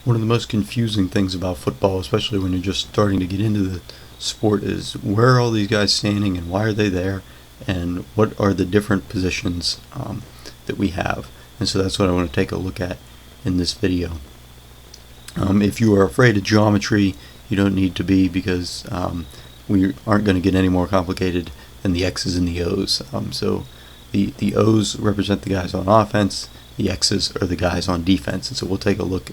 One of the most confusing things about football, especially when you're just starting to get into the sport, is where are all these guys standing and why are they there, and what are the different positions that we have. And so that's what I want to take a look at in this video. If you are afraid of geometry, you don't need to be, because we aren't going to get any more complicated than the X's and the O's. So the O's represent the guys on offense, the X's are the guys on defense, and so we'll take a look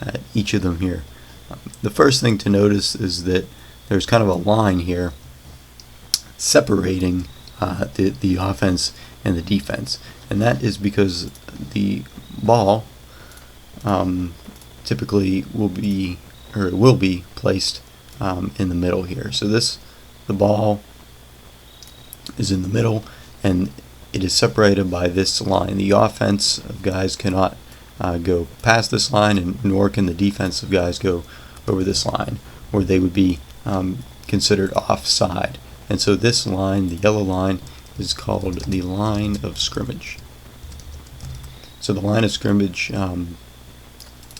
at each of them here. The first thing to notice is that there's kind of a line here separating the offense and the defense, and that is because the ball typically will be placed in the middle here. So the ball is in the middle, and it is separated by this line. The offensive guys cannot go past this line, and nor can the defensive guys go over this line, or they would be considered offside. And so this line, the yellow line, is called the line of scrimmage. So the line of scrimmage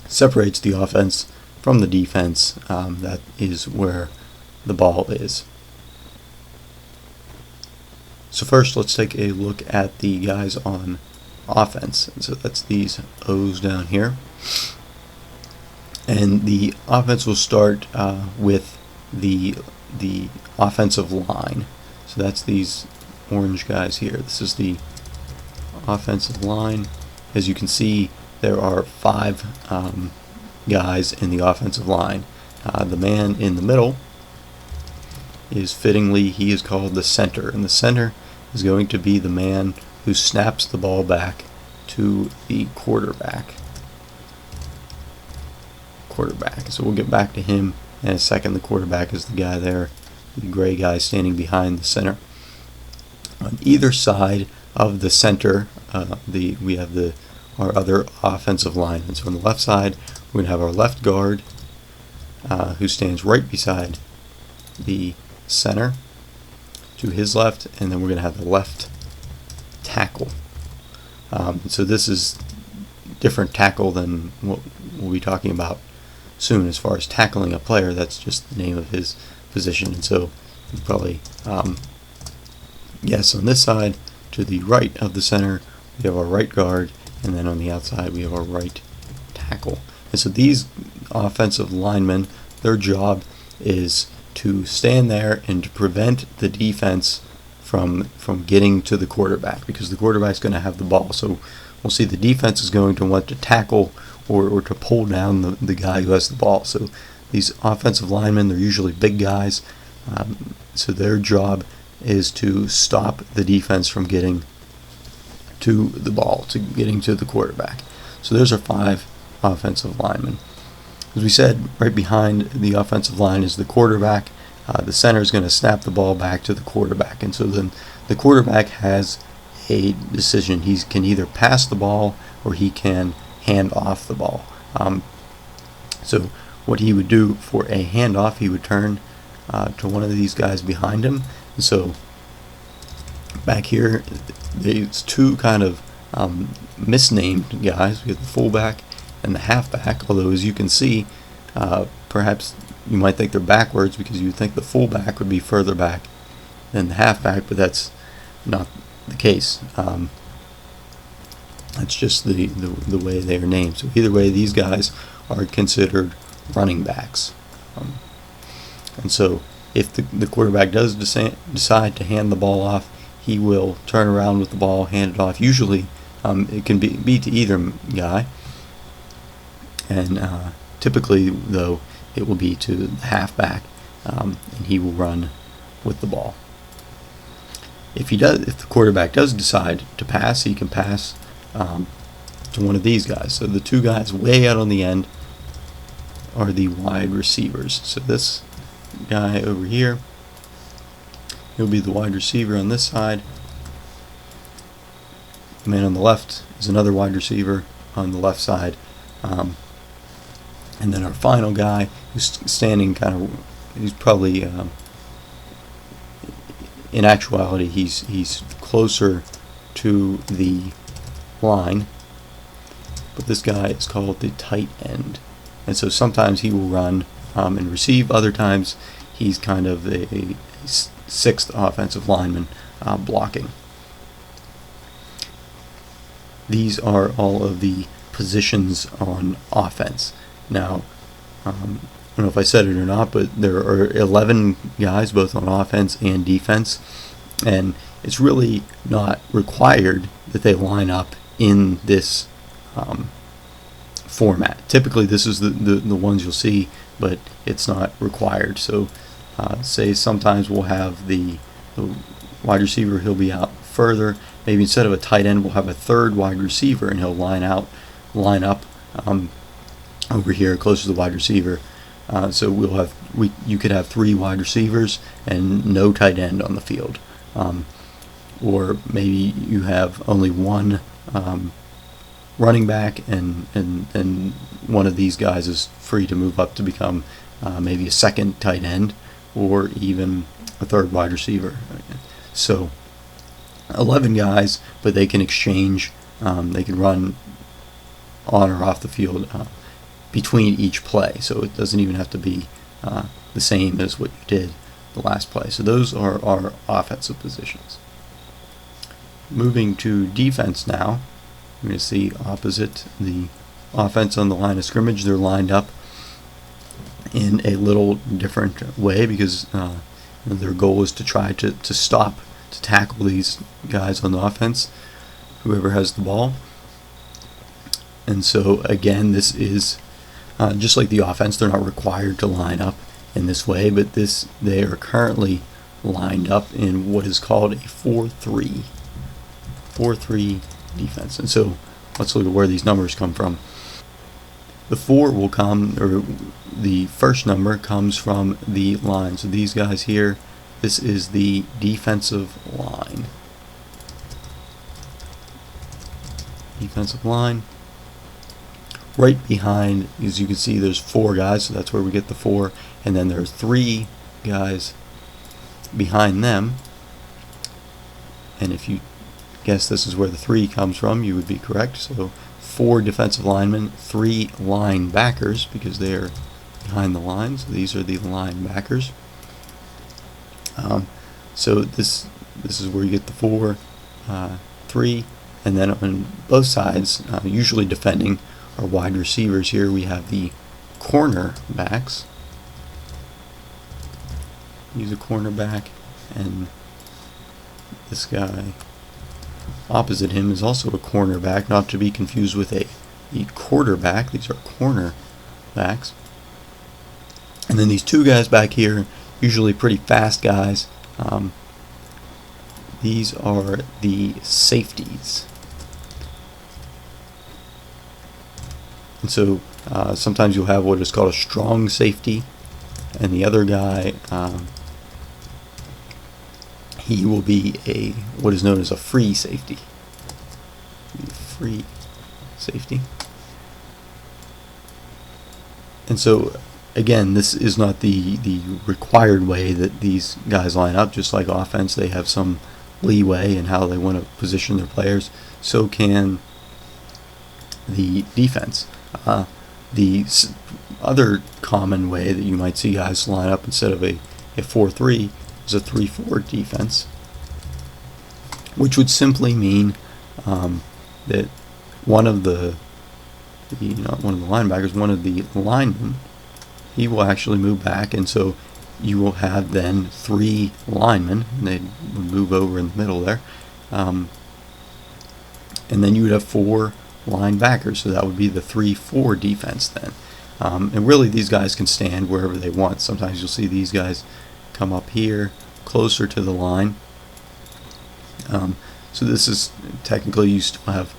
separates the offense from the defense. That is where the ball is. So first, let's take a look at the guys on offense. So that's these O's down here. And the offense will start with the offensive line. So that's these orange guys here. This is the offensive line. As you can see, there are 5 guys in the offensive line. The man in the middle is fittingly, he is called the center, and the center is going to be the man who snaps the ball back to the quarterback. So we'll get back to him in a second. The quarterback is the guy there, the gray guy standing behind the center. On either side of the center, we have our other offensive linemen. So on the left side, we're going to have our left guard, who stands right beside the center to his left, and then we're going to have the left tackle. So this is different tackle than what we'll be talking about soon as far as tackling a player. That's just the name of his position. And so you probably yes, on this side to the right of the center we have our right guard, and then on the outside we have our right tackle. And so these offensive linemen, their job is to stand there and to prevent the defense from getting to the quarterback, because the quarterback's going to have the ball. So we'll see the defense is going to want to tackle or to pull down the guy who has the ball. So these offensive linemen, they're usually big guys, so their job is to stop the defense from getting to the ball, to getting to the quarterback. So there's our 5 offensive linemen. As we said, right behind the offensive line is the quarterback. The center is going to snap the ball back to the quarterback, and so then the quarterback has a decision. He can either pass the ball or he can hand off the ball. So what he would do for a handoff, he would turn to one of these guys behind him. And so back here, there's 2 kind of misnamed guys. We have the fullback and the halfback, although as you can see, perhaps you might think they're backwards, because you would think the fullback would be further back than the halfback, but that's not the case. That's just the way they are named. So either way, these guys are considered running backs. And so if the quarterback does decide to hand the ball off, he will turn around with the ball, hand it off. Usually it can be to either guy, and typically though it will be to the halfback, and he will run with the ball. If the quarterback does decide to pass, he can pass to one of these guys. So the 2 guys way out on the end are the wide receivers. So this guy over here, he'll be the wide receiver on this side. The man on the left is another wide receiver on the left side. And then our final guy, who's standing he's probably, in actuality, he's closer to the line, but this guy is called the tight end. and so sometimes he will run and receive. Other times he's kind of a sixth offensive lineman blocking. These are all of the positions on offense. Now, I don't know if I said it or not, but there are 11 guys both on offense and defense, and it's really not required that they line up in this format. Typically this is the ones you'll see, but it's not required. So say sometimes we'll have the wide receiver, he'll be out further. Maybe instead of a tight end, we'll have a third wide receiver, and he'll line up over here close to the wide receiver. So you could have 3 wide receivers and no tight end on the field, or maybe you have only one running back, and one of these guys is free to move up to become maybe a second tight end or even a third wide receiver. So 11 guys, but they can exchange, they can run on or off the field between each play, so it doesn't even have to be the same as what you did the last play. So those are our offensive positions. Moving to defense now, we're going to see opposite the offense on the line of scrimmage. They're lined up in a little different way because their goal is to try to tackle these guys on the offense, whoever has the ball. And so again, this is just like the offense. They're not required to line up in this way, but they are currently lined up in what is called a 4-3 defense. And so let's look at where these numbers come from. The 4 will come, or the first number comes from the line. So these guys here, this is the defensive line. Defensive line. Right behind, as you can see, there's 4 guys, so that's where we get the 4. And then there's 3 guys behind them. And if you guess this is where the 3 comes from, you would be correct. So 4 defensive linemen, 3 linebackers, because they're behind the lines. So these are the linebackers. So this is where you get the 4, 3, and then on both sides, usually defending our wide receivers here, we have the cornerbacks. He's a cornerback, and this guy opposite him is also a cornerback, not to be confused with a quarterback. These are cornerbacks. And then these 2 guys back here, usually pretty fast guys. These are the safeties. And so sometimes you'll have what is called a strong safety, and the other guy, he will be what is known as a free safety. Free safety. And so again, this is not the required way that these guys line up. Just like offense, they have some leeway in how they want to position their players. So can the defense. The other common way that you might see guys line up instead of a 4-3 is a 3-4 defense, which would simply mean that one of the linebackers, one of the linemen, he will actually move back, and so you will have then 3 linemen, and they would move over in the middle there, and then you would have 4 linebackers, so that would be the 3-4 defense then. And really these guys can stand wherever they want. Sometimes you'll see these guys come up here closer to the line. So this is technically, you still have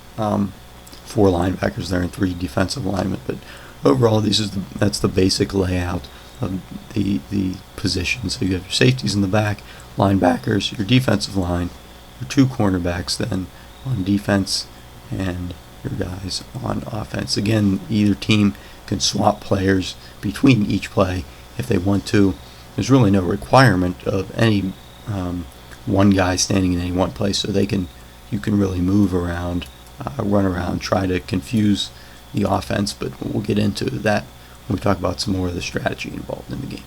4 linebackers there and 3 defensive linemen, but overall that's the basic layout of the position. So you have your safeties in the back, linebackers, your defensive line, your 2 cornerbacks then on defense, and your guys on offense. Again, either team can swap players between each play if they want to. There's really no requirement of any one guy standing in any one place, so you can really move around, run around, try to confuse the offense, but we'll get into that when we talk about some more of the strategy involved in the game.